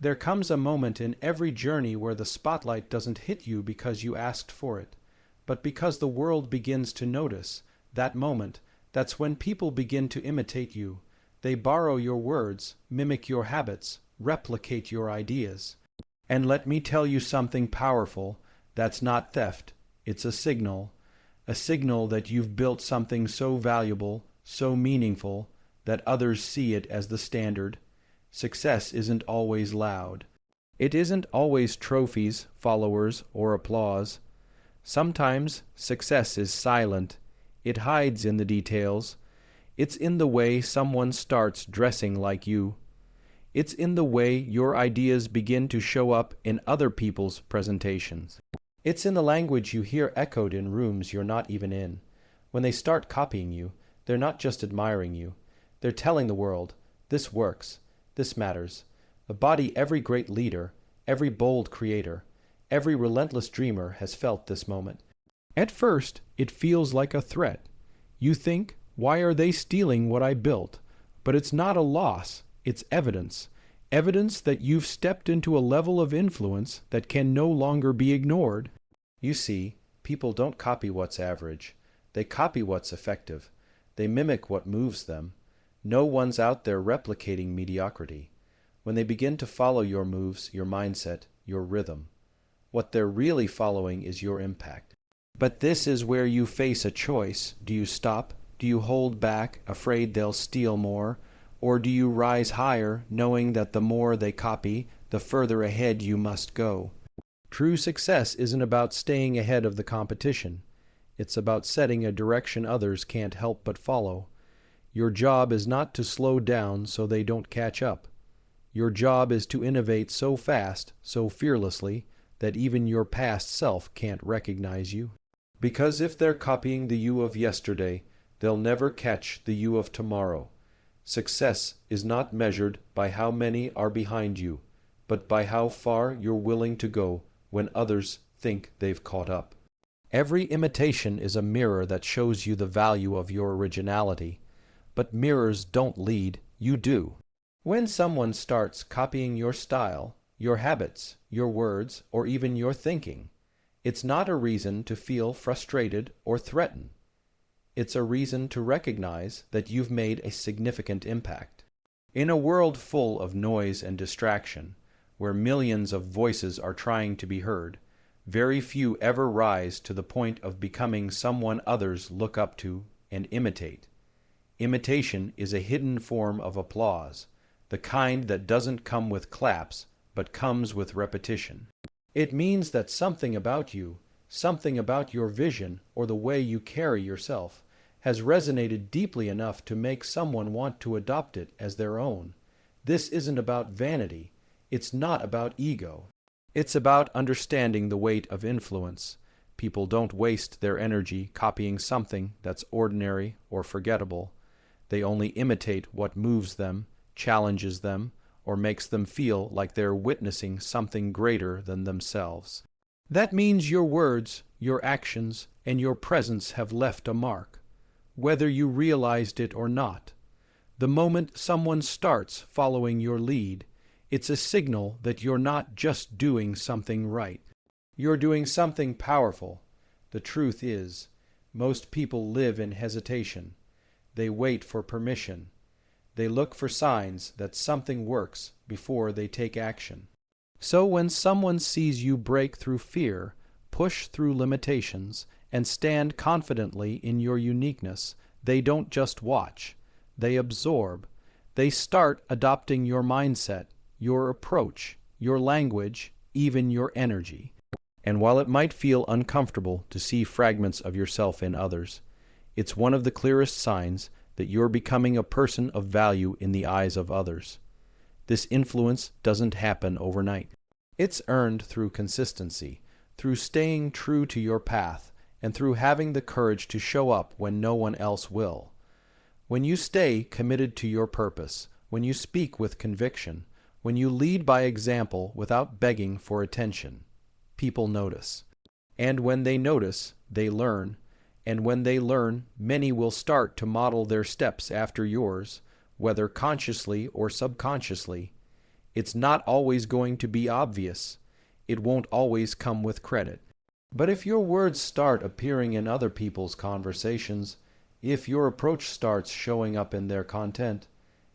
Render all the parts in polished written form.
There comes a moment in every journey where the spotlight doesn't hit you because you asked for it, but because the world begins to notice. That moment, that's when people begin to imitate you. They borrow your words, mimic your habits, replicate your ideas. And let me tell you something powerful. That's not theft. It's a signal that you've built something so valuable, so meaningful, that others see it as the standard. Success isn't always loud. It isn't always trophies, followers, or applause. Sometimes success is silent. It hides in the details. It's in the way someone starts dressing like you. It's in the way your ideas begin to show up in other people's presentations. It's in the language you hear echoed in rooms you're not even in. When they start copying you, they're not just admiring you. They're telling the world, this works, this matters. Embody every great leader, every bold creator, every relentless dreamer has felt this moment. At first, it feels like a threat. You think, why are they stealing what I built? But it's not a loss, it's evidence. Evidence that you've stepped into a level of influence that can no longer be ignored. You see, people don't copy what's average. They copy what's effective. They mimic what moves them. No one's out there replicating mediocrity. When they begin to follow your moves, your mindset, your rhythm, what they're really following is your impact. But this is where you face a choice. Do you stop? Do you hold back, afraid they'll steal more? Or do you rise higher, knowing that the more they copy, the further ahead you must go? True success isn't about staying ahead of the competition. It's about setting a direction others can't help but follow. Your job is not to slow down so they don't catch up. Your job is to innovate so fast, so fearlessly, that even your past self can't recognize you. Because if they're copying the you of yesterday, they'll never catch the you of tomorrow. Success is not measured by how many are behind you, but by how far you're willing to go when others think they've caught up. Every imitation is a mirror that shows you the value of your originality, but mirrors don't lead, you do. When someone starts copying your style, your habits, your words, or even your thinking, it's not a reason to feel frustrated or threatened. It's a reason to recognize that you've made a significant impact. In a world full of noise and distraction, where millions of voices are trying to be heard, very few ever rise to the point of becoming someone others look up to and imitate. Imitation is a hidden form of applause, the kind that doesn't come with claps, but comes with repetition. It means that something about you, something about your vision or the way you carry yourself, has resonated deeply enough to make someone want to adopt it as their own. This isn't about vanity. It's not about ego. It's about understanding the weight of influence. People don't waste their energy copying something that's ordinary or forgettable. They only imitate what moves them, challenges them, or makes them feel like they're witnessing something greater than themselves. That means your words, your actions, and your presence have left a mark, whether you realized it or not. The moment someone starts following your lead, it's a signal that you're not just doing something right. You're doing something powerful. The truth is, most people live in hesitation. They wait for permission. They look for signs that something works before they take action. So when someone sees you break through fear, push through limitations, and stand confidently in your uniqueness, they don't just watch. They absorb. They start adopting your mindset, your approach, your language, even your energy. And while it might feel uncomfortable to see fragments of yourself in others, it's one of the clearest signs that you're becoming a person of value in the eyes of others. This influence doesn't happen overnight. It's earned through consistency, through staying true to your path, and through having the courage to show up when no one else will. When you stay committed to your purpose, when you speak with conviction, when you lead by example without begging for attention, people notice. And when they notice, they learn. And when they learn, many will start to model their steps after yours, whether consciously or subconsciously. It's not always going to be obvious. It won't always come with credit. But if your words start appearing in other people's conversations, if your approach starts showing up in their content,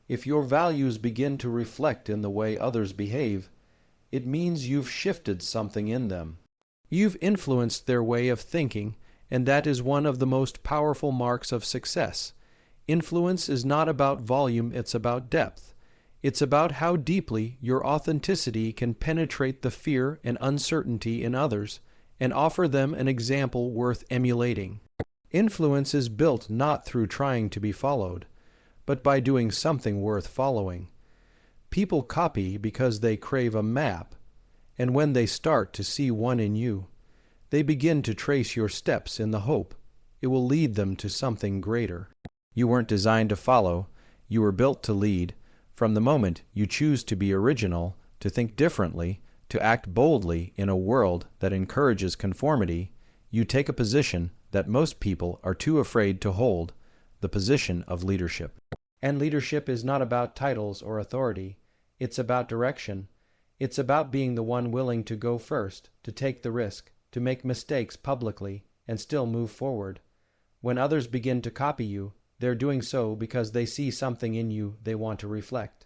if your values begin to reflect in the way others behave, it means you've shifted something in them. You've influenced their way of thinking, and that is one of the most powerful marks of success. Influence is not about volume, it's about depth. It's about how deeply your authenticity can penetrate the fear and uncertainty in others and offer them an example worth emulating. Influence is built not through trying to be followed, but by doing something worth following. People copy because they crave a map, and when they start to see one in you, they begin to trace your steps in the hope it will lead them to something greater. You weren't designed to follow, you were built to lead. From the moment you choose to be original, to think differently, to act boldly in a world that encourages conformity, you take a position that most people are too afraid to hold, the position of leadership. And leadership is not about titles or authority. It's about direction. It's about being the one willing to go first, to take the risk, to make mistakes publicly, and still move forward. When others begin to copy you, they're doing so because they see something in you they want to reflect.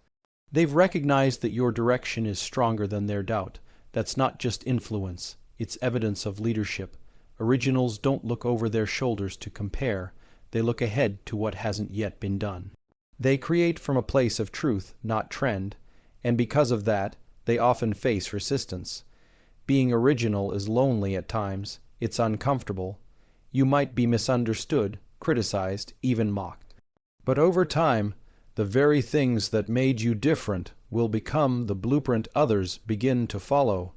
They've recognized that your direction is stronger than their doubt. That's not just influence, it's evidence of leadership. Originals don't look over their shoulders to compare, they look ahead to what hasn't yet been done. They create from a place of truth, not trend, and because of that, they often face resistance. Being original is lonely at times, it's uncomfortable. You might be misunderstood, criticized, even mocked. But over time, the very things that made you different will become the blueprint others begin to follow.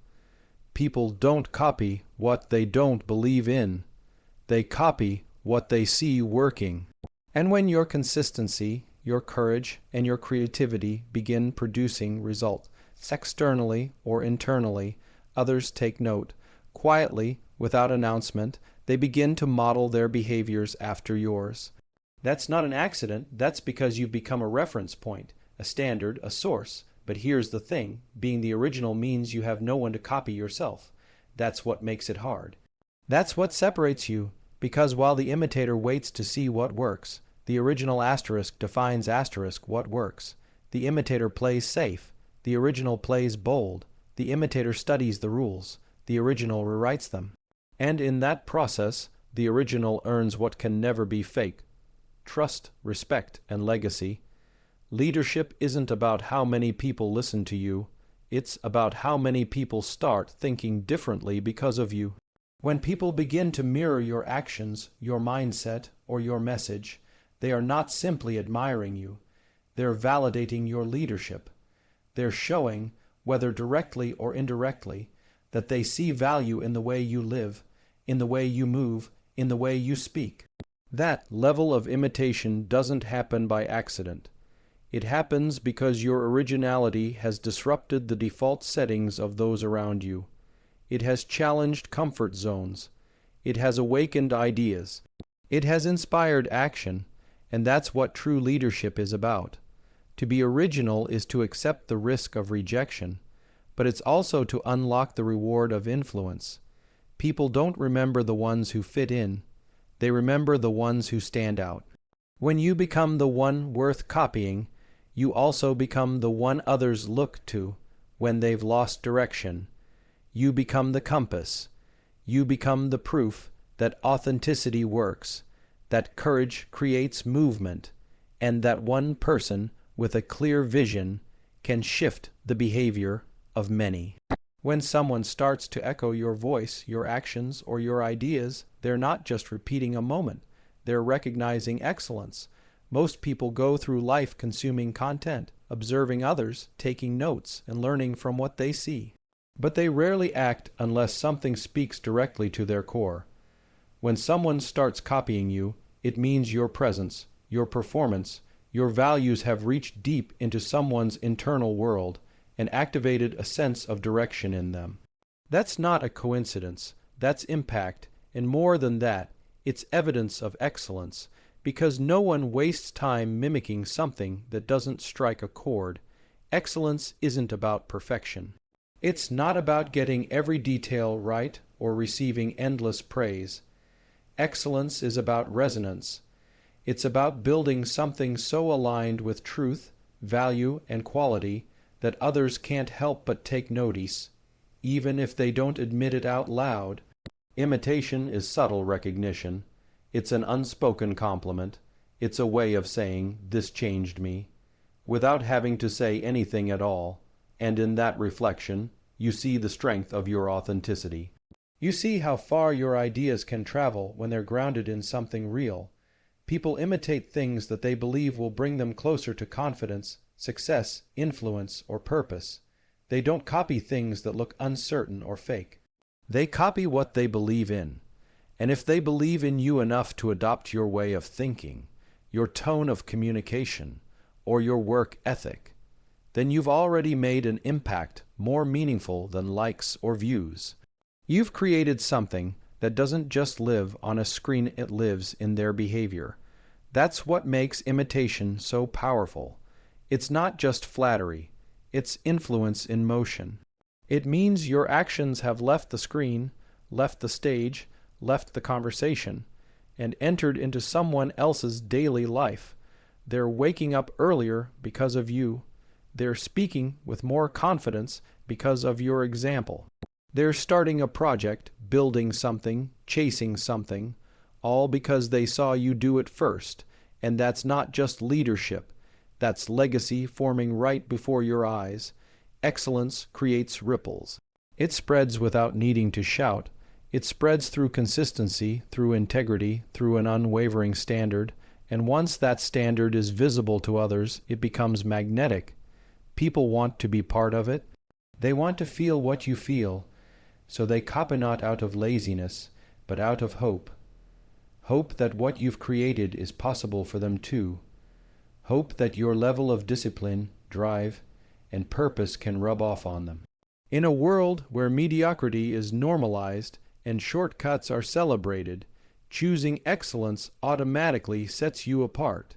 People don't copy what they don't believe in. They copy what they see working. And when your consistency, your courage, and your creativity begin producing results, externally or internally, others take note. Quietly, without announcement, they begin to model their behaviors after yours. That's not an accident, that's because you've become a reference point, a standard, a source. But here's the thing, being the original means you have no one to copy yourself. That's what makes it hard. That's what separates you, because while the imitator waits to see what works, the original asterisk defines asterisk what works. The imitator plays safe, the original plays bold. The imitator studies the rules, the original rewrites them. And in that process, the original earns what can never be fake: trust, respect, and legacy. Leadership isn't about how many people listen to you, it's about how many people start thinking differently because of you. When people begin to mirror your actions, your mindset, or your message, they are not simply admiring you, they're validating your leadership. They're showing, whether directly or indirectly, that they see value in the way you live, in the way you move, in the way you speak. That level of imitation doesn't happen by accident. It happens because your originality has disrupted the default settings of those around you. It has challenged comfort zones. It has awakened ideas. It has inspired action, and that's what true leadership is about. To be original is to accept the risk of rejection, but it's also to unlock the reward of influence. People don't remember the ones who fit in, they remember the ones who stand out. When you become the one worth copying, you also become the one others look to when they've lost direction. You become the compass. You become the proof that authenticity works, that courage creates movement, and that one person with a clear vision can shift the behavior of many. When someone starts to echo your voice, your actions, or your ideas, they're not just repeating a moment, they're recognizing excellence. Most people go through life consuming content, observing others, taking notes, and learning from what they see. But they rarely act unless something speaks directly to their core. When someone starts copying you, it means your presence, your performance, your values have reached deep into someone's internal world and activated a sense of direction in them. That's not a coincidence, that's impact, and more than that, it's evidence of excellence, because no one wastes time mimicking something that doesn't strike a chord. Excellence isn't about perfection. It's not about getting every detail right or receiving endless praise. Excellence is about resonance. It's about building something so aligned with truth, value, and quality that others can't help but take notice, even if they don't admit it out loud. Imitation is subtle recognition. It's an unspoken compliment. It's a way of saying, "This changed me," without having to say anything at all, and in that reflection, you see the strength of your authenticity. You see how far your ideas can travel when they're grounded in something real. People imitate things that they believe will bring them closer to confidence, success, influence, or purpose. They don't copy things that look uncertain or fake. They copy what they believe in. And if they believe in you enough to adopt your way of thinking, your tone of communication, or your work ethic, then you've already made an impact more meaningful than likes or views. You've created something that doesn't just live on a screen, it lives in their behavior. That's what makes imitation so powerful. It's not just flattery, it's influence in motion. It means your actions have left the screen, left the stage, left the conversation, and entered into someone else's daily life. They're waking up earlier because of you. They're speaking with more confidence because of your example. They're starting a project, building something, chasing something, all because they saw you do it first. And that's not just leadership. That's legacy forming right before your eyes. Excellence creates ripples. It spreads without needing to shout. It spreads through consistency, through integrity, through an unwavering standard. And once that standard is visible to others, it becomes magnetic. People want to be part of it. They want to feel what you feel. So they copy not out of laziness, but out of hope. Hope that what you've created is possible for them too. Hope that your level of discipline, drive, and purpose can rub off on them. In a world where mediocrity is normalized and shortcuts are celebrated, choosing excellence automatically sets you apart.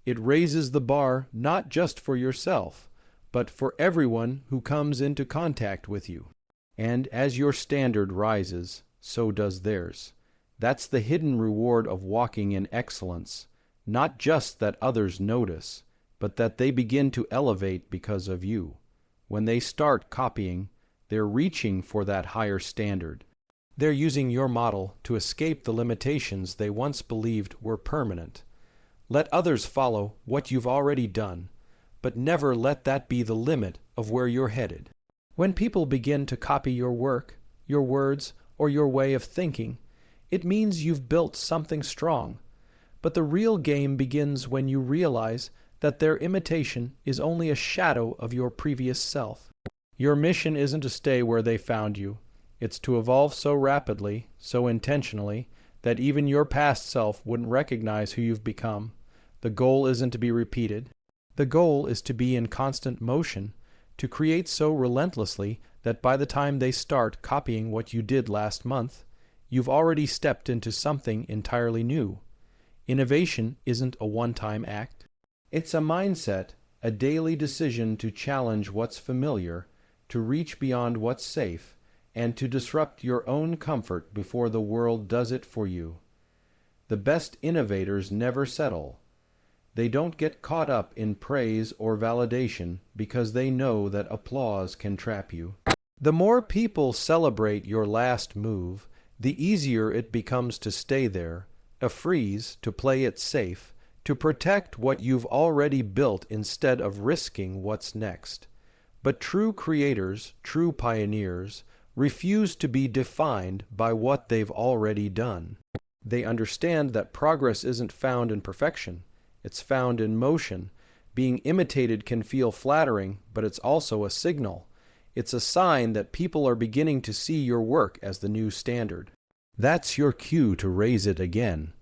It raises the bar not just for yourself, but for everyone who comes into contact with you. And as your standard rises, so does theirs. That's the hidden reward of walking in excellence. Not just that others notice, but that they begin to elevate because of you. When they start copying, they're reaching for that higher standard. They're using your model to escape the limitations they once believed were permanent. Let others follow what you've already done, but never let that be the limit of where you're headed. When people begin to copy your work, your words, or your way of thinking, it means you've built something strong. But the real game begins when you realize that their imitation is only a shadow of your previous self. Your mission isn't to stay where they found you. It's to evolve so rapidly, so intentionally, that even your past self wouldn't recognize who you've become. The goal isn't to be repeated. The goal is to be in constant motion, to create so relentlessly that by the time they start copying what you did last month, you've already stepped into something entirely new. Innovation isn't a one-time act. It's a mindset, a daily decision to challenge what's familiar, to reach beyond what's safe, and to disrupt your own comfort before the world does it for you. The best innovators never settle. They don't get caught up in praise or validation because they know that applause can trap you. The more people celebrate your last move, the easier it becomes to stay there, a freeze to play it safe, to protect what you've already built instead of risking what's next. But true creators, true pioneers, refuse to be defined by what they've already done. They understand that progress isn't found in perfection. It's found in motion. Being imitated can feel flattering, but it's also a signal. It's a sign that people are beginning to see your work as the new standard. That's your cue to raise it again.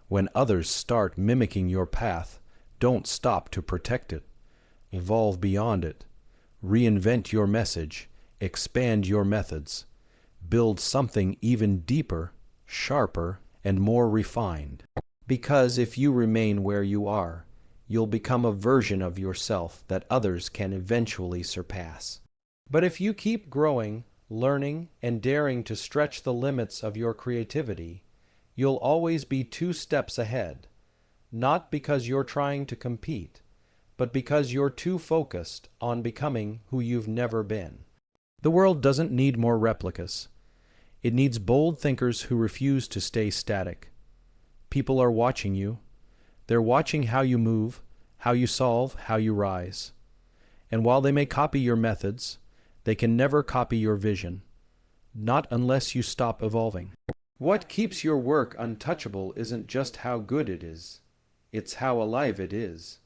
When others start mimicking your path, don't stop to protect it. Evolve beyond it. Reinvent your message. Expand your methods. Build something even deeper, sharper, and more refined. Because if you remain where you are, you'll become a version of yourself that others can eventually surpass. But if you keep growing, learning, and daring to stretch the limits of your creativity, you'll always be 2 steps ahead, not because you're trying to compete, but because you're too focused on becoming who you've never been. The world doesn't need more replicas. It needs bold thinkers who refuse to stay static. People are watching you. They're watching how you move, how you solve, how you rise. And while they may copy your methods, they can never copy your vision, not unless you stop evolving. What keeps your work untouchable isn't just how good it is, it's how alive it is.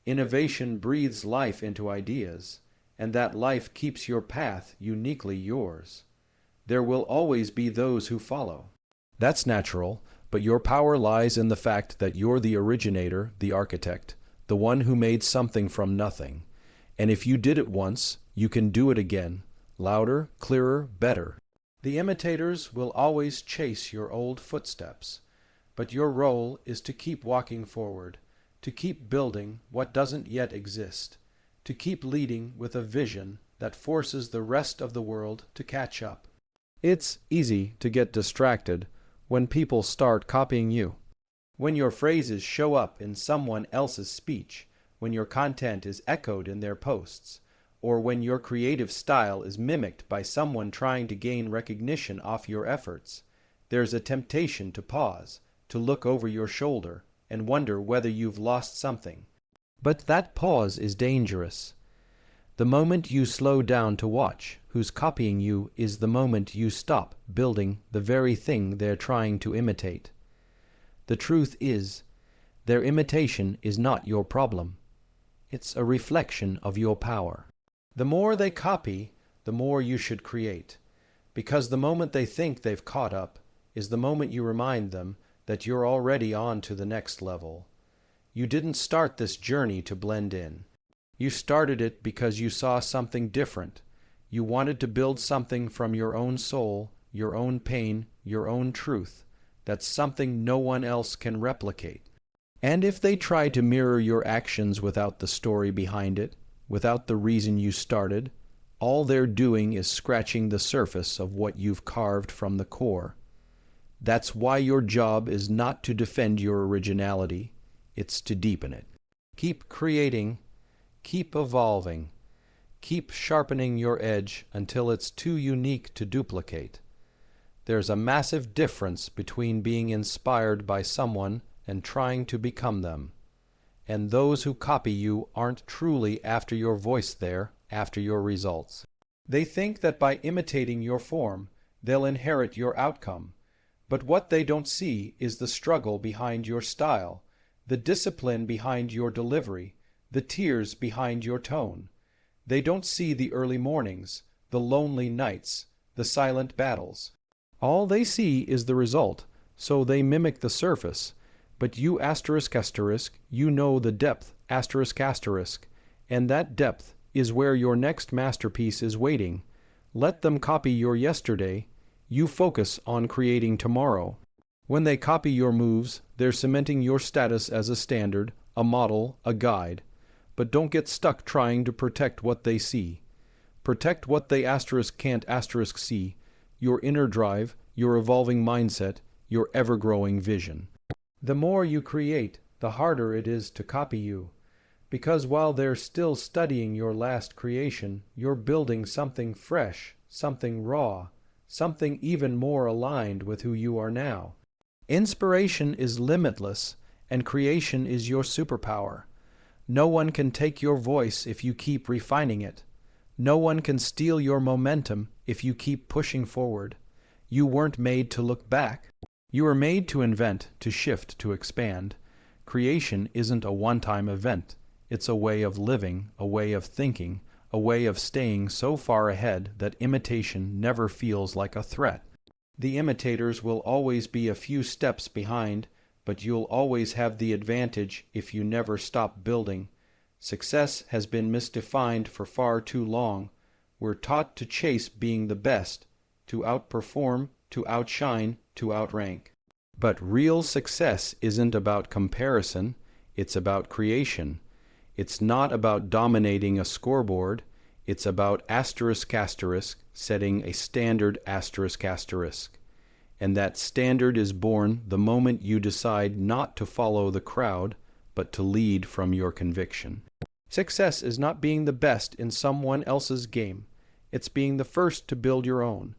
Innovation breathes life into ideas, and that life keeps your path uniquely yours. There will always be those who follow. That's natural, but your power lies in the fact that you're the originator, the architect, the one who made something from nothing. And if you did it once, you can do it again, louder, clearer, better. The imitators will always chase your old footsteps, but your role is to keep walking forward, to keep building what doesn't yet exist, to keep leading with a vision that forces the rest of the world to catch up. It's easy to get distracted when people start copying you. When your phrases show up in someone else's speech, when your content is echoed in their posts, or when your creative style is mimicked by someone trying to gain recognition off your efforts, there's a temptation to pause, to look over your shoulder, and wonder whether you've lost something. But that pause is dangerous. The moment you slow down to watch who's copying you is the moment you stop building the very thing they're trying to imitate. The truth is, their imitation is not your problem. It's a reflection of your power. The more they copy, the more you should create, because the moment they think they've caught up is the moment you remind them that you're already on to the next level. You didn't start this journey to blend in. You started it because you saw something different. You wanted to build something from your own soul, your own pain, your own truth. That's something no one else can replicate. And if they try to mirror your actions without the story behind it, without the reason you started, all they're doing is scratching the surface of what you've carved from the core. That's why your job is not to defend your originality, it's to deepen it. Keep creating, keep evolving, keep sharpening your edge until it's too unique to duplicate. There's a massive difference between being inspired by someone and trying to become them. And those who copy you aren't truly after your voice, they're after your results. They think that by imitating your form, they'll inherit your outcome. But what they don't see is the struggle behind your style, the discipline behind your delivery, the tears behind your tone. They don't see the early mornings, the lonely nights, the silent battles. All they see is the result, so they mimic the surface. But you you know the depth and that depth is where your next masterpiece is waiting. Let them copy your yesterday. You focus on creating tomorrow. When they copy your moves, they're cementing your status as a standard, a model, a guide. But don't get stuck trying to protect what they see. Protect what they can't see, your inner drive, your evolving mindset, your ever-growing vision. The more you create, the harder it is to copy you, because while they're still studying your last creation, you're building something fresh, something raw, something even more aligned with who you are now. Inspiration is limitless, and creation is your superpower. No one can take your voice if you keep refining it. No one can steal your momentum if you keep pushing forward. You weren't made to look back. You were made to invent, to shift, to expand. Creation isn't a one-time event. It's a way of living, a way of thinking, a way of staying so far ahead that imitation never feels like a threat. The imitators will always be a few steps behind, but you'll always have the advantage if you never stop building. Success has been misdefined for far too long. We're taught to chase being the best, to outperform, to outshine, to outrank. But real success isn't about comparison, It's about creation. It's not about dominating a scoreboard. It's about asterisk asterisk setting a standard asterisk asterisk. And that standard is born the moment you decide not to follow the crowd, but to lead from your conviction. Success is not being the best in someone else's game. It's being the first to build your own.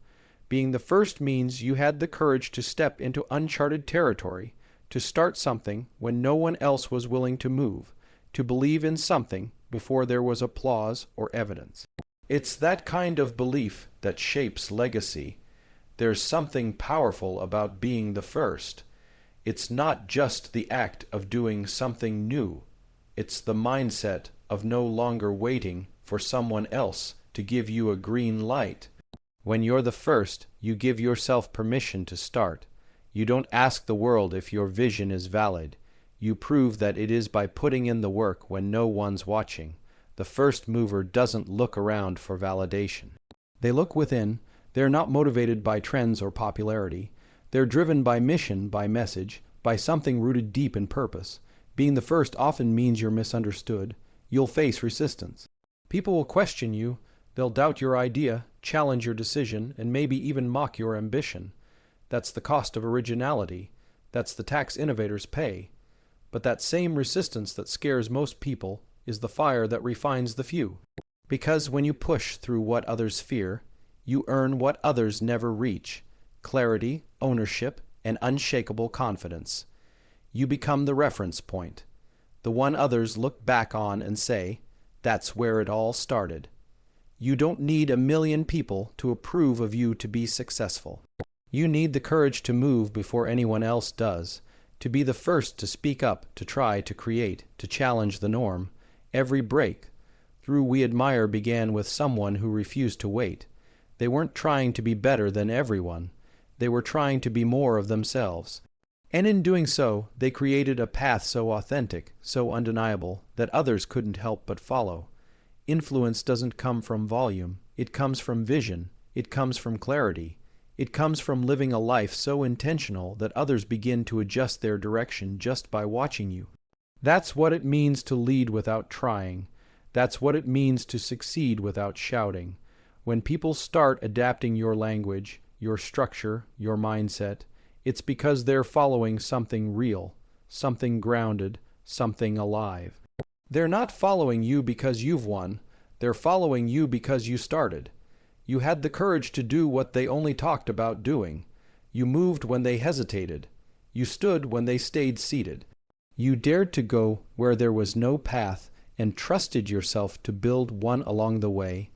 Being the first means you had the courage to step into uncharted territory, to start something when no one else was willing to move, to believe in something before there was applause or evidence. It's that kind of belief that shapes legacy. There's something powerful about being the first. It's not just the act of doing something new. It's the mindset of no longer waiting for someone else to give you a green light. When you're the first, you give yourself permission to start. You don't ask the world if your vision is valid. You prove that it is by putting in the work when no one's watching. The first mover doesn't look around for validation. They look within. They're not motivated by trends or popularity. They're driven by mission, by message, by something rooted deep in purpose. Being the first often means you're misunderstood. You'll face resistance. People will question you. They'll doubt your idea, challenge your decision, and maybe even mock your ambition. That's the cost of originality. That's the tax innovators pay. But that same resistance that scares most people is the fire that refines the few. Because when you push through what others fear, you earn what others never reach: clarity, ownership, and unshakable confidence. You become the reference point, the one others look back on and say, "That's where it all started." You don't need 1,000,000 people to approve of you to be successful. You need the courage to move before anyone else does, to be the first to speak up, to try, to create, to challenge the norm. Every break through we admire began with someone who refused to wait. They weren't trying to be better than everyone. They were trying to be more of themselves. And in doing so, they created a path so authentic, so undeniable, that others couldn't help but follow. Influence doesn't come from volume. It comes from vision. It comes from clarity. It comes from living a life so intentional that others begin to adjust their direction just by watching you. That's what it means to lead without trying. That's what it means to succeed without shouting. When people start adapting your language, your structure, your mindset, it's because they're following something real, something grounded, something alive. They're not following you because you've won. They're following you because you started. You had the courage to do what they only talked about doing. You moved when they hesitated. You stood when they stayed seated. You dared to go where there was no path and trusted yourself to build one along the way.